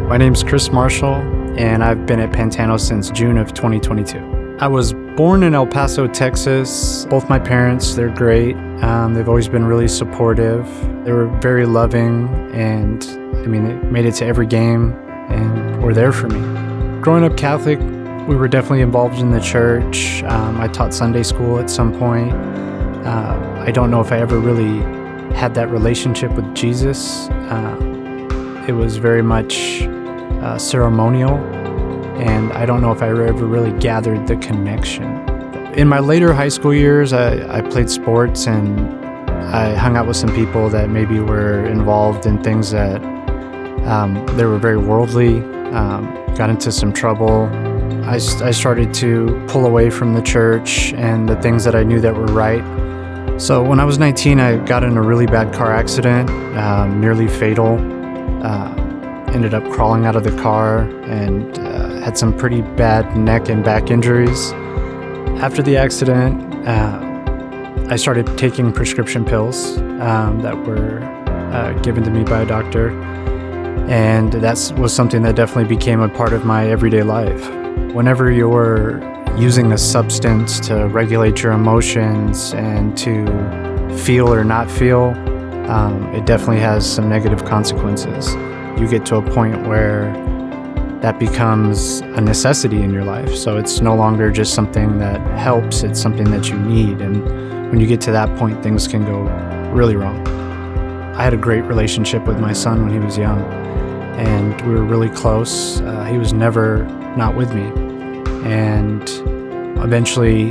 My name's Chris Marshall, and I've been at Pantano since June of 2022. I was born in El Paso, Texas. Both my parents, they're great. They've always been really supportive. They were very loving, and they made it to every game and were there for me. Growing up Catholic, we were definitely involved in the church. I taught Sunday school at some point. I don't know if I ever really had that relationship with Jesus. It was very much ceremonial, and I don't know if I ever really gathered the connection. In my later high school years, I played sports, and I hung out with some people that maybe were involved in things that they were very worldly, got into some trouble. I started to pull away from the church and the things that I knew that were right. So when I was 19, I got in a really bad car accident, nearly fatal. Ended up crawling out of the car and had some pretty bad neck and back injuries. After the accident, I started taking prescription pills that were given to me by a doctor, and that was something that definitely became a part of my everyday life. Whenever you're using a substance to regulate your emotions and to feel or not feel, it definitely has some negative consequences. You get to a point where that becomes a necessity in your life. So it's no longer just something that helps, it's something that you need. And when you get to that point, things can go really wrong. I had a great relationship with my son when he was young, and we were really close. He was never not with me. And eventually,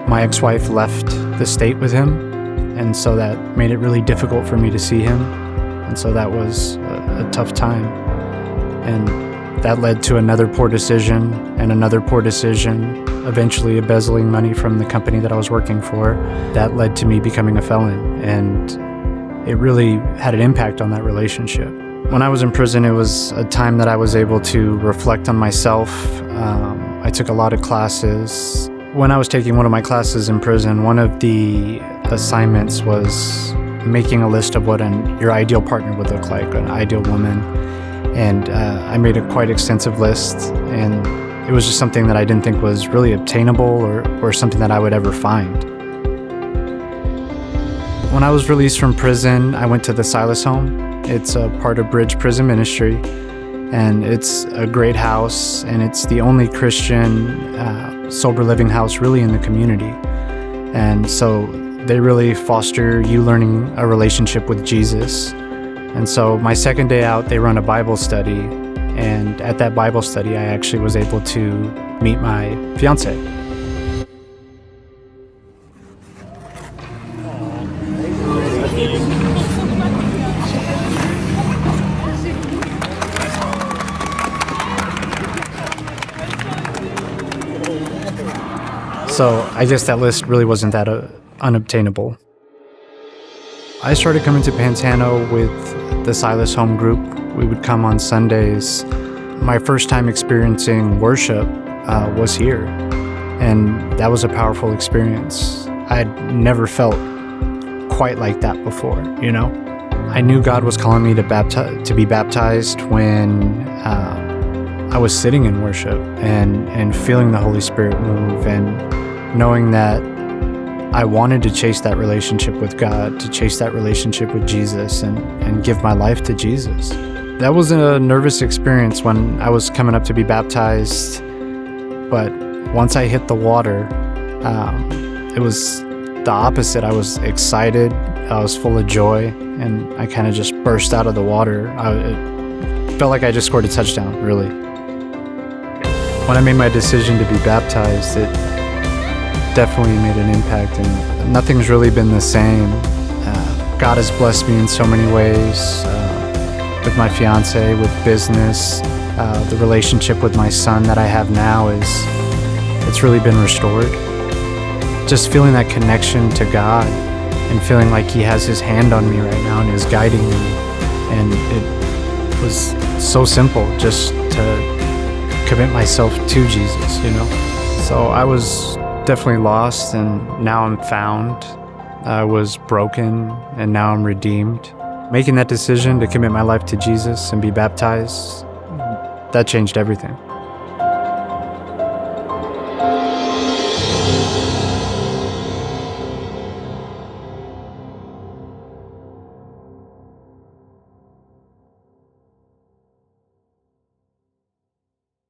my ex-wife left the state with him, and so that made it really difficult for me to see him. And so that was a tough time. And that led to another poor decision and another poor decision, eventually embezzling money from the company that I was working for. That led to me becoming a felon, and it really had an impact on that relationship. When I was in prison, it was a time that I was able to reflect on myself. I took a lot of classes. When I was taking one of my classes in prison, one of the assignments was making a list of what your ideal partner would look like, an ideal woman. And I made a quite extensive list, and it was just something that I didn't think was really obtainable or something that I would ever find. When I was released from prison, I went to the Silas Home. It's a part of Bridge Prison Ministry, and it's a great house, and it's the only Christian sober living house really in the community. And so they really foster you learning a relationship with Jesus. And so my second day out, they run a Bible study, and at that Bible study, I actually was able to meet my fiance. So I guess that list really wasn't that unobtainable. I started coming to Pantano with the Silas Home Group. We would come on Sundays. My first time experiencing worship was here, and that was a powerful experience. I had never felt quite like that before, you know? I knew God was calling me to be baptized when I was sitting in worship and feeling the Holy Spirit move, and knowing that I wanted to chase that relationship with God, to chase that relationship with Jesus, and give my life to Jesus. That was a nervous experience when I was coming up to be baptized, but once I hit the water, it was the opposite. I was excited, I was full of joy, and I kind of just burst out of the water. It felt like I just scored a touchdown, really. When I made my decision to be baptized, it definitely made an impact, and nothing's really been the same. God has blessed me in so many ways, with my fiance, with business, the relationship with my son that I have now it's really been restored. Just feeling that connection to God and feeling like He has His hand on me right now and is guiding me, and it was so simple just to commit myself to Jesus, you know. So I was definitely lost, and now I'm found. I was broken, and now I'm redeemed. Making that decision to commit my life to Jesus and be baptized that changed everything.